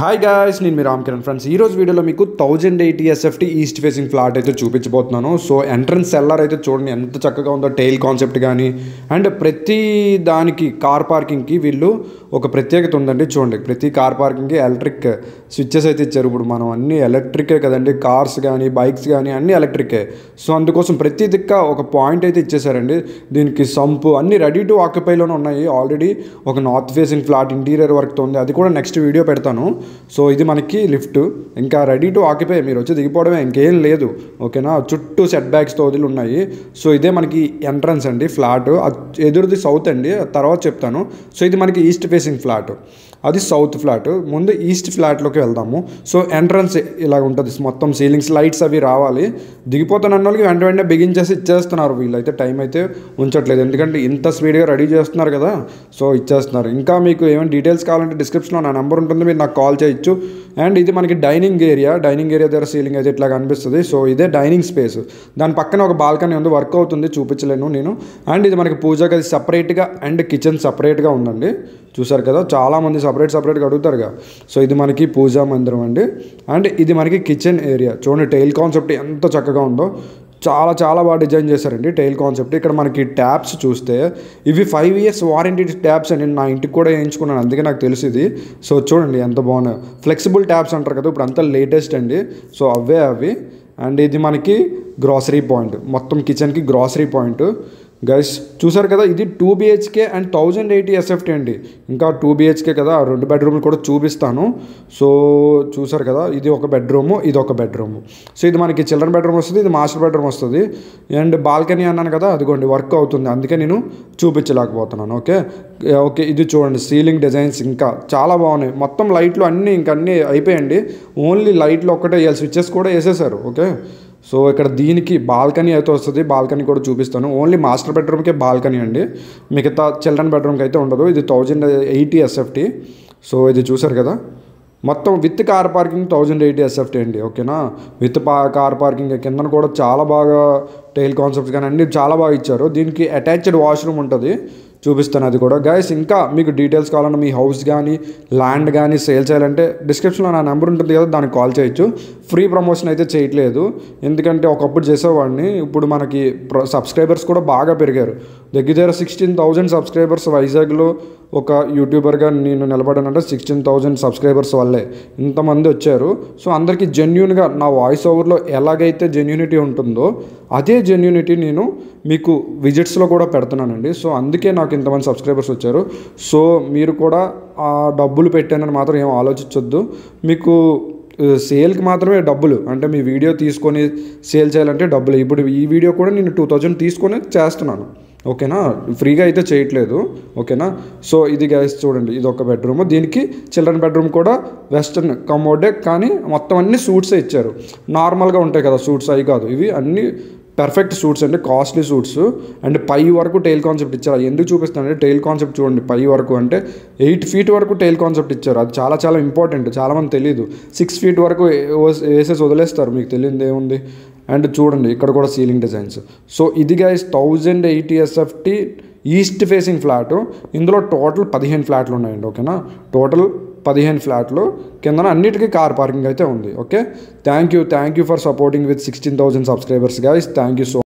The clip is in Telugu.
హాయ్ గాయ్స్, నేను మీ రామ్ కిరణ్ ఫ్రెండ్స్. ఈరోజు వీడియోలో మీకు 1080 SFT ఈస్ట్ ఫేసింగ్ ఫ్లాట్ అయితే చూపించబోతున్నాను. సో ఎంట్రన్స్ సెల్లర్ అయితే చూడండి ఎంత చక్కగా ఉందో, టైల్ కాన్సెప్ట్ కానీ అండ్ ప్రతి దానికి కార్ పార్కింగ్కి వీళ్ళు ఒక ప్రత్యేకత ఉందండి. చూడండి, ప్రతి కార్ పార్కింగ్కి ఎలక్ట్రిక్ స్విచ్చెస్ అయితే ఇచ్చారు. ఇప్పుడు మనం అన్ని ఎలక్ట్రికే కదండి, కార్స్ కానీ బైక్స్ కానీ అన్నీ ఎలక్ట్రికే. సో అందుకోసం ప్రతి దిక్క ఒక పాయింట్ అయితే ఇచ్చేసారండి. దీనికి సంపు అన్నీ రెడీ టు ఆక్యుపైలోనే ఉన్నాయి. ఆల్రెడీ ఒక నార్త్ ఫేసింగ్ ఫ్లాట్ ఇంటీరియర్ వర్క్తో ఉంది, అది కూడా నెక్స్ట్ వీడియో పెడతాను. సో ఇది మనకి లిఫ్ట్, ఇంకా రెడీ టు ఆక్యుపై, మీరు వచ్చి దిగిపోవడమే, ఇంకేం లేదు. ఓకేనా, చుట్టూ సెట్ బ్యాక్స్తో వదిలి ఉన్నాయి. సో ఇదే మనకి ఎంట్రన్స్ అండి ఫ్లాట్. ఎదురుది సౌత్ అండి, తర్వాత చెప్తాను. సో ఇది మనకి ఈస్ట్ ఫేసింగ్ ఫ్లాట్, అది సౌత్ ఫ్లాట్. ముందు ఈస్ట్ ఫ్లాట్లోకి వెళ్దాము. సో ఎంట్రన్స్ ఇలా ఉంటుంది, మొత్తం సీలింగ్స్ లైట్స్ అవి రావాలి. దిగిపోతున్న వాళ్ళకి వెంట వెంటనే బిగించేసి ఇచ్చేస్తున్నారు. వీళ్ళైతే టైం అయితే ఉంచట్లేదు, ఎందుకంటే ఇంత స్పీడ్గా రెడీ చేస్తున్నారు కదా. సో ఇచ్చేస్తున్నారు. ఇంకా మీకు ఏమైనా డీటెయిల్స్ కావాలంటే డిస్క్రిప్షన్లో నా నెంబర్ ఉంటుంది, మీరు నాకు కాల్ చేయొచ్చు. అండ్ ఇది మనకి డైనింగ్ ఏరియా దగ్గర సీలింగ్ అయితే ఇట్లా కనిపిస్తుంది. సో ఇదే డైనింగ్ స్పేస్. దాని పక్కన ఒక బాల్కనీ ఉంది, వర్క్ అవుతుంది, చూపించలేను నేను. అండ్ ఇది మనకి పూజ గది సపరేట్గా అండ్ కిచెన్ సపరేట్గా ఉందండి. చూసారు కదా, చాలామంది సపరేట్గా అడుగుతారుగా. సో ఇది మనకి పూజా మందిరం అండి. అండ్ ఇది మనకి కిచెన్ ఏరియా. చూడండి టైల్ కాన్సెప్ట్ ఎంత చక్కగా ఉందో, చాలా బాగా డిజైన్ చేశారండి టైల్ కాన్సెప్ట్. ఇక్కడ మనకి ట్యాప్స్ చూస్తే ఇవి 5 years వారంటీ ట్యాప్స్ అండి. నా ఇంటికి కూడా వేయించుకున్నాను, అందుకే నాకు తెలిసింది. సో చూడండి ఎంత బాగున్నాయి, ఫ్లెక్సిబుల్ ట్యాప్స్ అంటారు కదా, ఇప్పుడు అంతా లేటెస్ట్ అండి. సో అవి. అండ్ ఇది మనకి గ్రాసరీ పాయింట్, మొత్తం కిచెన్కి గ్రాసరీ పాయింట్. గైస్ చూసారు కదా, ఇది 2 BHK అండ్ 1080 SFT అండి. ఇంకా 2 BHK కదా, 2 బెడ్రూమ్లు కూడా చూపిస్తాను. సో చూసారు కదా, ఇది ఒక బెడ్రూము, ఇది ఒక బెడ్రూము. సో ఇది మనకి చిల్డ్రన్ బెడ్రూమ్ వస్తుంది, ఇది మాస్టర్ బెడ్రూమ్ వస్తుంది. అండ్ బాల్కనీ అన్నాను కదా, అదిగోండి వర్క్ అవుతుంది, అందుకే నేను చూపించలేకపోతున్నాను. ఓకే ఇది చూడండి, సీలింగ్ డిజైన్స్ ఇంకా చాలా బాగున్నాయి. మొత్తం లైట్లు అన్నీ అయిపోయాయండి. ఓన్లీ లైట్లు ఒక్కటే వేయాలి, స్విచ్చెస్ కూడా వేసేసారు. ఓకే, సో ఇక్కడ దీనికి బాల్కనీ అయితే వస్తుంది, బాల్కనీ కూడా చూపిస్తాను. ఓన్లీ మాస్టర్ బెడ్రూమ్కే బాల్కనీ అండి, మిగతా చిల్డ్రన్ బెడ్రూమ్కి అయితే ఉండదు. ఇది 1080 SFT. సో ఇది చూసారు కదా, మొత్తం విత్ కార్ పార్కింగ్ 1080 SFT అండి. ఓకేనా, విత్ కార్ పార్కింగ్. కింద కూడా చాలా బాగా టైల్ కాన్సెప్ట్స్ కానీ అన్నీ చాలా బాగా ఇచ్చారు. దీనికి అటాచ్డ్ వాష్రూమ్ ఉంటుంది, చూపిస్తాను అది కూడా. గైస్ ఇంకా మీకు డీటెయిల్స్ కావాలన్నా, మీ హౌస్ కానీ ల్యాండ్ కానీ సేల్ చేయాలంటే డిస్క్రిప్షన్లో నా నెంబర్ ఉంటుంది కదా, దానికి కాల్ చేయొచ్చు. ఫ్రీ ప్రమోషన్ అయితే చేయట్లేదు, ఎందుకంటే ఒకప్పుడు చేసేవాడిని. ఇప్పుడు మనకి సబ్స్క్రైబర్స్ కూడా బాగా పెరిగారు. దగ్గర 16,000 సబ్స్క్రైబర్స్ వైజాగ్లో ఒక యూట్యూబర్గా నేను నిలబడానంటే 16,000 సబ్స్క్రైబర్స్ వల్లే ఇంతమంది వచ్చారు. సో అందరికీ జెన్యూన్గా నా వాయిస్ ఓవర్లో ఎలాగైతే జెన్యూనిటీ ఉంటుందో అదే జెన్యూనిటీ నేను మీకు విజిట్స్లో కూడా పెడుతున్నానండి. సో అందుకే నాకు ఇంతమంది సబ్స్క్రైబర్స్ వచ్చారు. సో మీరు కూడా ఆ డబ్బులు పెట్టానని మాత్రం ఏం ఆలోచించొద్దు. మీకు సేల్కి మాత్రమే డబ్బులు, అంటే మీ వీడియో తీసుకొని సేల్ చేయాలంటే డబ్బులు. ఇప్పుడు ఈ వీడియో కూడా నేను 2,000 తీసుకొని చేస్తున్నాను. ఓకేనా, ఫ్రీగా అయితే చేయట్లేదు. ఓకేనా, సో ఇది గైస్ చూడండి, ఇది ఒక బెడ్రూమ్. దీనికి చిల్డ్రన్ బెడ్రూమ్ కూడా వెస్టర్న్ కమోడే, కానీ మొత్తం అన్ని సూట్సే ఇచ్చారు. నార్మల్గా ఉంటాయి కదా సూట్స్, అవి కాదు, ఇవి అన్నీ పర్ఫెక్ట్ సూట్స్ అండి, కాస్ట్లీ సూట్స్. అండ్ పై వరకు టైల్ కాన్సెప్ట్ ఇచ్చారు. ఎందుకు చూపిస్తానంటే టైల్ కాన్సెప్ట్ చూడండి, పై వరకు అంటే 8 feet వరకు టైల్ కాన్సెప్ట్ ఇచ్చారు. అది చాలా ఇంపార్టెంట్, చాలామంది తెలియదు. 6 feet వరకు వేసేసి వదిలేస్తారు, మీకు తెలియదు ఏముంది. అండ్ చూడండి ఇక్కడ కూడా సీలింగ్ డిజైన్స్. సో ఇది guys 1080 SFT east facing flat. ఇందులో టోటల్ 15 ఫ్లాట్లు ఉన్నాయండి. ఓకేనా, టోటల్ 15 ఫ్లాట్లు, కింద అన్నిటికీ కార్ పార్కింగ్ అయితే ఉంది. Okay, thank you for supporting with 16,000 subscribers guys. Thank you so